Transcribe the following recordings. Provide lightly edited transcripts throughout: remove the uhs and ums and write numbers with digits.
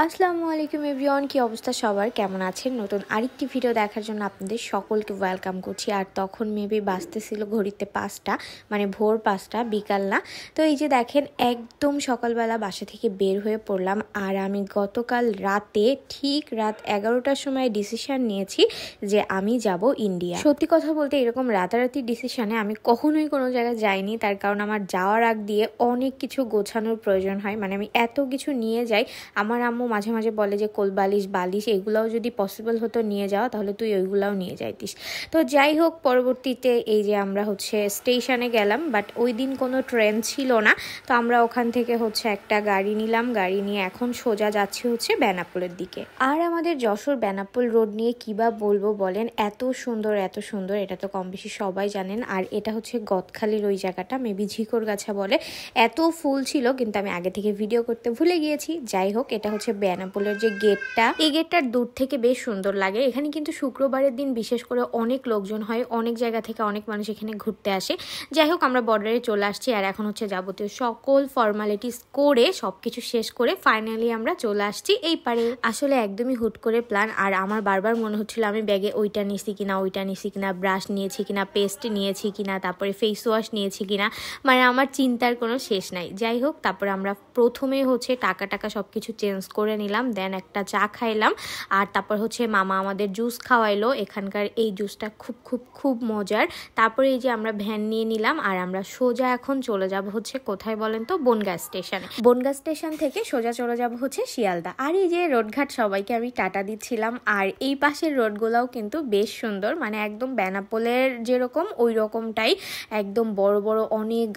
আসসালামু আলাইকুম এভরিওয়ান, কি অবস্থা সবার, কেমন আছেন? নতুন আরেকটি ভিডিও দেখার জন্য আপনাদের সকলকে ওয়েলকাম করছি। আর তখন মেবি বাজতেছিল ঘড়িতে 5টা, মানে ভোর 5টা, বিকাল না। তো এই যে দেখেন, একদম সকালবেলা বাসা থেকে বের হয়ে পড়লাম। আর আমি গতকাল রাতে ঠিক রাত 11টার সময় ডিসিশন নিয়েছি যে আমি যাব ইন্ডিয়া। সত্যি কথা বলতে এরকম রাতারাতি ডিসিশনে আমি কখনোই কোনো জায়গায় যাইনি। তার কারণ আমার যাওয়ার আগ দিয়ে অনেক কিছু গোছানোর প্রয়োজন হয়। মানে আমি এত কিছু নিয়ে যাই, আমার আম্মু মাঝে মাঝে বলে যে কোলবালিশ বালিশ এগুলাও যদি পসিবল হতো নিয়ে যাওয়া, তাহলে তুই ওইগুলাও নিয়ে যাইতিস। তো যাই হোক, পরবর্তীতে এই যে আমরা স্টেশনে গেলাম, বাট ওই দিন কোনো ট্রেন ছিল না। তো আমরা ওখান থেকে একটা গাড়ি নিলাম, গাড়ি নিয়ে এখন সোজা যাচ্ছি বেনাপোলের দিকে। আর আমাদের যশোর বেনাপোল রোড নিয়ে কিবা বলবো বলেন, এত সুন্দর এত সুন্দর, এটা তো কম বেশি সবাই জানেন। আর এটা গদখালির ওই জায়গাটা, মেবি ঝিকরগাছা বলে। এত ফুল ছিল, কিন্তু আমি আগে থেকে ভিডিও করতে ভুলে গিয়েছি। যাই হোক, এটা বেনাপোলের যে গেটটা, এই গেটটার দূর থেকে বেশ সুন্দর লাগে। এখানে কিন্তু শুক্রবারের দিন বিশেষ করে অনেক লোকজন হয়, অনেক জায়গা থেকে অনেক মানুষ এখানে ঘুরতে আসে। যাই হোক, আমরা বর্ডারে চলে আসছি। আর এখন যাবতীয় সকল ফর্মালিটিস করে সবকিছু শেষ করে ফাইনালি আমরা চলে আসছি এই পারে। আসলে একদমই হুট করে প্ল্যান। আর আমার বারবার মনে হচ্ছিল আমি ব্যাগে ওইটা নিছি কিনা, ব্রাশ নিয়েছি কিনা, পেস্ট নিয়েছি কিনা, তারপরে ফেস ওয়াশ নিয়েছি কিনা, মানে আমার চিন্তার কোনো শেষ নাই। যাই হোক, তারপরে আমরা প্রথমে টাকা সবকিছু চেঞ্জ করে নিলাম, দেন একটা চা খাইলাম। আর তারপর মামা আমাদের জুস খাওয়াইলো। এখানকার এই জুসটা খুব খুব খুব মজার। তারপরে এই যে আমরা ভ্যান নিয়ে নিলাম, আর আমরা সোজা এখন চলে যাব কোথায় বলেন তো? বনগাঁ স্টেশনে। বনগাঁ স্টেশন থেকে সোজা চলে যাব শিয়ালদা। আর এই যে রোডঘাট সবাইকে আমি টাটা দিচ্ছিলাম। আর এই পাশের রোডগুলোও কিন্তু বেশ সুন্দর, মানে একদম বেনাপোলের যেরকম ওই রকমটাই, একদম বড় বড় অনেক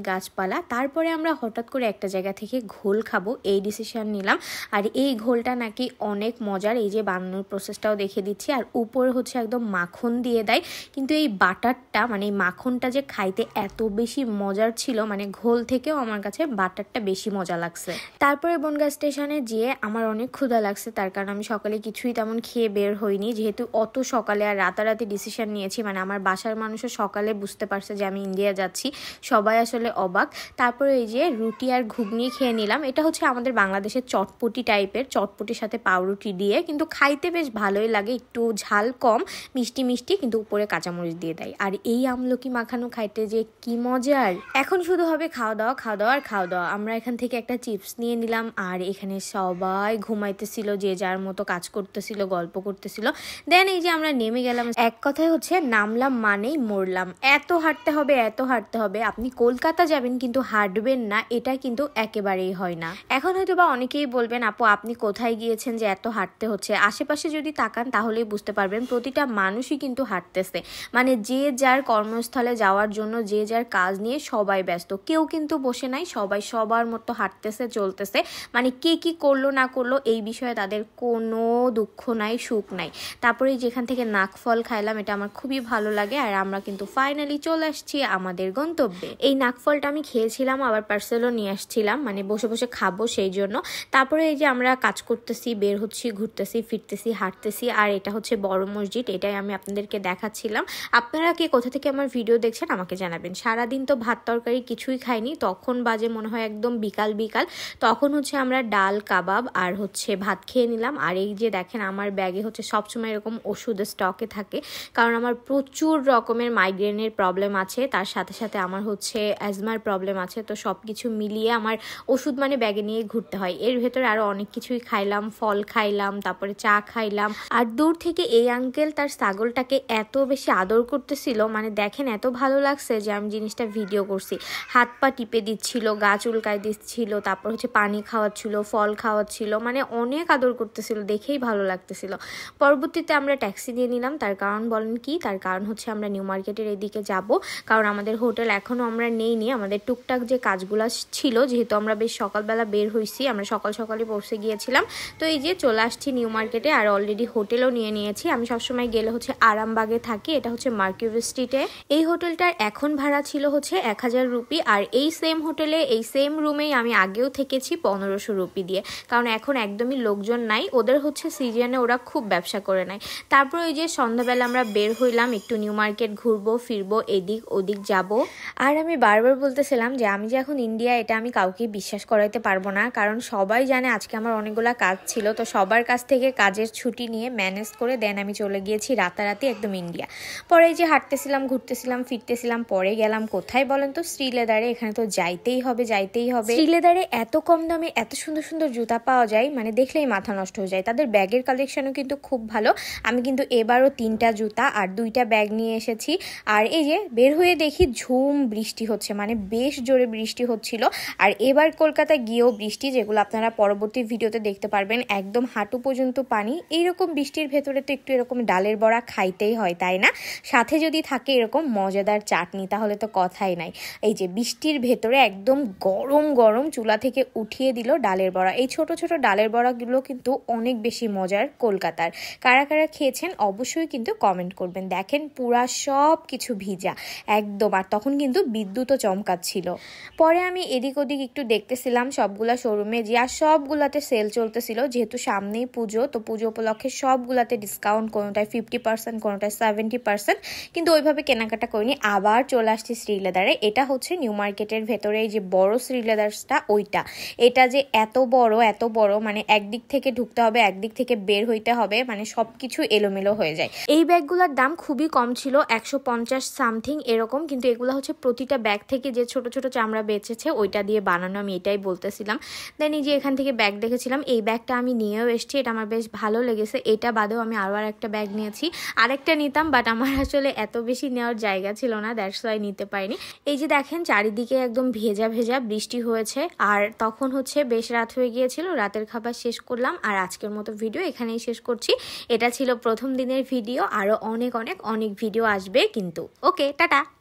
গাছপালা। তারপরে আমরা হঠাৎ করে একটা জায়গা থেকে ঘোল খাবো, এই ডিসিশন নিলাম। আর এই ঘোলটা নাকি অনেক মজার, এই যে বানানোর প্রসেসটাও দেখে দিচ্ছি। আর উপরে একদম মাখন দিয়ে দেয়, কিন্তু এই বাটারটা, মানে এই মাখনটা যে খাইতে এত বেশি মজার ছিল, মানে ঘোল থেকেও আমার কাছে বাটারটা বেশি মজা লাগছে। তারপরে বনগাঁ স্টেশনে গিয়ে আমার অনেক ক্ষুধা লাগছে, তার কারণ আমি সকালে কিছুই তেমন খেয়ে বের হইনি, যেহেতু অত সকালে আর রাতারাতি ডিসিশন নিয়েছি। মানে আমার বাসার মানুষও সকালে বুঝতে পারছে যে আমি ইন্ডিয়া যাচ্ছি, সবাই আসলে অবাক। তারপরে এই যে রুটি আর ঘুগনি খেয়ে নিলাম। এটা আমাদের বাংলাদেশের চটপটি টাইপের, চটপটির সাথে পাউরুটি দিয়ে, কিন্তু খাইতে বেশ ভালোই লাগে, একটু ঝাল কম, মিষ্টি, কিন্তু উপরে কাঁচামরিচ দিয়ে দেয়। আর এই আমলকি মাখানো খাইতে যে কি মজার। এখন শুধু হবে খাওয়া দাওয়া। আমরা এখান থেকে একটা চিপস নিয়ে নিলাম। আর এখানে সবাই ঘুমাইতেছিল, যে যার মতো কাজ করতেছিল, গল্প করতেছিল। দেন এই যে আমরা নেমে গেলাম। এক কথায় নামলাম মানেই মরলাম। এত হাঁটতে হবে। আপনি কলকাতা যাবেন কিন্তু হাঁটবেন না, এটা কিন্তু একেবারেই হয় না। এখন হয়তো বা অনেকেই বলবেন, আপু আপনি কোথায় গিয়েছেন যে এত হাঁটতে হচ্ছে? আশেপাশে যদি তাকান তাহলেই বুঝতে পারবেন, প্রতিটা মানুষই কিন্তু হাঁটতেছে। মানে যে যার কর্মস্থলে যাওয়ার জন্য, যে যার কাজ নিয়ে সবাই ব্যস্ত, কেউ কিন্তু বসে নাই, সবাই সবার মতো হাঁটতেছে, চলতেছে। মানে কে কি করলো না করলো এই বিষয়ে তাদের কোনো দুঃখ নাই, সুখ নাই। তারপরে যেখান থেকে নাকফল খাইলাম, এটা আমার খুবই ভালো লাগে। আর আমরা কিন্তু ফাইনালি চলে আসছি আমাদের গন্তব্যে। এই নাকফলটা আমি খেয়েছিলাম, আবার পার্সেলও নিয়ে আসছিলাম, মানে বসে বসে খাবো সেই জন্য। তারপরে এই যে আমরা কাজ করতেছি, বের হচ্ছি, ঘুরতেছি, ফিরতেছি, হাঁটতেছি। আর এটা বড় মসজিদ, এটাই আমি আপনাদেরকে দেখাচ্ছিলাম। আপনারা কে কোথা থেকে আমার ভিডিও দেখছেন আমাকে জানাবেন। সারাদিন তো ভাত তরকারি কিছুই খাইনি, তখন বাজে মনে হয় একদম বিকাল। তখন আমরা ডাল কাবাব আর ভাত খেয়ে নিলাম। আর এই যে দেখেন, আমার ব্যাগে সবসময় এরকম ওষুধ স্টকে থাকে, কারণ আমার প্রচুর রকমের মাইগ্রেনের প্রবলেম আছে, তার সাথে সাথে আমার অ্যাজমার প্রবলেম আছে। তো সবকিছু মিলিয়ে আমার ওষুধ মানে ব্যাগে নিয়ে ঘুরতে হয়। এর ভেতরে আরো অনেক কিছুই খাইলাম, ফল খাইলাম, তারপরে চা খাইলাম। আর দূর থেকে এই আঙ্কেল তার ছাগলটাকে এত বেশি আদর করতেছিল, মানে দেখেন এত ভালো লাগছে যে আমি জিনিসটা ভিডিও করছি। হাত পা টিপে দিচ্ছিল, গা চুলকায় দিচ্ছিল, তারপর পানি খাওয়াচ্ছিল, ফল খাওয়াচ্ছিল, মানে অনেক আদর করতেছিল, দেখেই ভালো লাগতেছিল। পরবর্তীতে আমরা ট্যাক্সি দিয়ে নিলাম। তার কারণ বলেন কি? তার কারণ আমরা নিউ মার্কেটের এদিকে যাব, কারণ আমাদের হোটেল এখনো আমরা নেইনি। আমাদের টুকটাক যে কাজগুলো ছিল, যেহেতু আমরা বেশ সকালবেলা বের হইছি, আমরা সকালে পৌঁছে গিয়েছিলাম। তো এই যে চলে আসছি নিউ মার্কেটে, আর অলরেডি হোটেলও নিয়ে নিয়েছি। আমি সবসময় গেলে আরামবাগে থাকি, এটা মার্কিউরি স্ট্রিটে। এই হোটেলটার এখন ভাড়া ছিল 1000 রুপি। আর এই সেম হোটেলে, এই সেম রুমেই আমি আগেও থেকেছি 1500 রুপি দিয়ে, কারণ এখন একদমই লোকজন নাই। ওদের সিজনে ওরা খুব ব্যবসা করে নেয়। তারপর ওই যে সন্ধ্যাবেলা আমরা বের হইলাম, একটু নিউ মার্কেট ঘুরবো ফিরবো, এদিক ওদিক যাব। আর আমি বারবার বলতেছিলাম যে আমি যে এখন ইন্ডিয়া, এটা আমি কাউকে বিশ্বাস করাইতে পারবো না, কারণ সবাই জানে আজকে আমার অনেকগুলো কাজ ছিল, তো সবার কাছ থেকে কাজের ছুটি নিয়ে ম্যানেজ করে দেন আমি চলে গিয়েছি রাতারাতি একদম ইন্ডিয়া। পরে এই যে হাঁটতেছিলাম, ঘুরতেছিলাম, ফিরতেছিলাম, পরে গেলাম কোথায় বলেন তো? শ্রীলেদারে। এখানে তো যাইতেই হবে। শ্রীলেদারে এত কম দামে এত সুন্দর সুন্দর জুতা পাওয়া যায়, মানে দেখলেই মাথা নষ্ট হয়ে যায়। তাদের ব্যাগের কালেকশনও কিন্তু খুব ভালো। আমি কিন্তু এবারও 3টা জুতা আর 2টা ব্যাগ নিয়ে এসেছি। আর এই যে বের হয়ে দেখি ঝুম বৃষ্টি হচ্ছে, মানে বেশ জোরে বৃষ্টি হচ্ছিল। আর এবার কলকাতা গিয়েও বৃষ্টি, যেগুলো আপনারা পরবর্তী ভিডিওতে দেখতে পারবেন, একদম হাঁটু পর্যন্ত পানি। এইরকম বৃষ্টির ভেতরে তো একটু এরকম ডালের বড়া খাইতেই হয়, তাই না? সাথে যদি থাকে এরকম মজাদার চাটনি, তাহলে তো কথাই নাই। এই যে বৃষ্টির ভেতরে একদম গরম গরম চুলা থেকে উঠিয়ে দিল ডালের বড়া। এই ছোট ছোট ডালের বড়াগুলো কিন্তু অনেক বেশি মজার কলকাতার। কারা কারা খেয়েছেন অবশ্যই কিন্তু কমেন্ট করবেন। দেখেন পুরা সব কিছু ভিজা একদম, আর তখন কিন্তু বিদ্যুৎও চমকাচ্ছিল। পরে আমি এদিক ওদিক একটু দেখতেছিলাম সবগুলা শোরুমে, যে আর সবগুলাতে সেল চলতেছিল, যেহেতু সামনেই পুজো, তো পুজো উপলক্ষে সবগুলাতে ডিসকাউন্ট, কোনোটায় 50%, কোনোটায় 70%। কিন্তু ওইভাবে কেনাকাটা করিনি, আবার চলে আসছি শ্রীলেদারে। এটা হচ্ছে নিউ মার্কেটের ভেতরে এই যে বড় শ্রীলেদার্সটা, ওইটা। এটা যে এত বড়, মানে একদিক থেকে ঢুকতে হবে, একদিক থেকে বের হইতে হবে, মানে সবকিছু এলোমেলো হয়ে যায়। এই ব্যাগগুলোর দাম খুবই কম ছিল, 150 সামথিং এরকম। কিন্তু এগুলো হচ্ছে প্রতিটা ব্যাগ থেকে যে ছোট ছোট চামড়া বেঁচেছে ওইটা দিয়ে বানানো, আমি এটাই বলতেছিলাম। দেন এই যে এখান থেকে ব্যাগ দেখেছিলাম, এই ব্যাগটা আমি নিয়েও এসেছি, এটা আমার বেশ ভালো লেগেছে। এটা বাদেও আমি আরও একটা ব্যাগ নিয়েছি, আরেকটা নিতাম, বাট আমার আসলে এত বেশি নেওয়ার জায়গা ছিল না, দ্যাটস ওয়াই নিতে পারিনি। এই যে দেখেন চারিদিকে একদম ভেজা ভেজা বৃষ্টি হয়েছে, আর তখন হচ্ছে বেশ রাত হয়ে গিয়েছিল। রাতের খাবার শেষ করলাম, আর আজকের মতো ভিডিও এখানেই শেষ করছি। এটা ছিল প্রথম দিনের ভিডিও, আরও অনেক ভিডিও আসবে কিন্তু। ওকে, টাটা।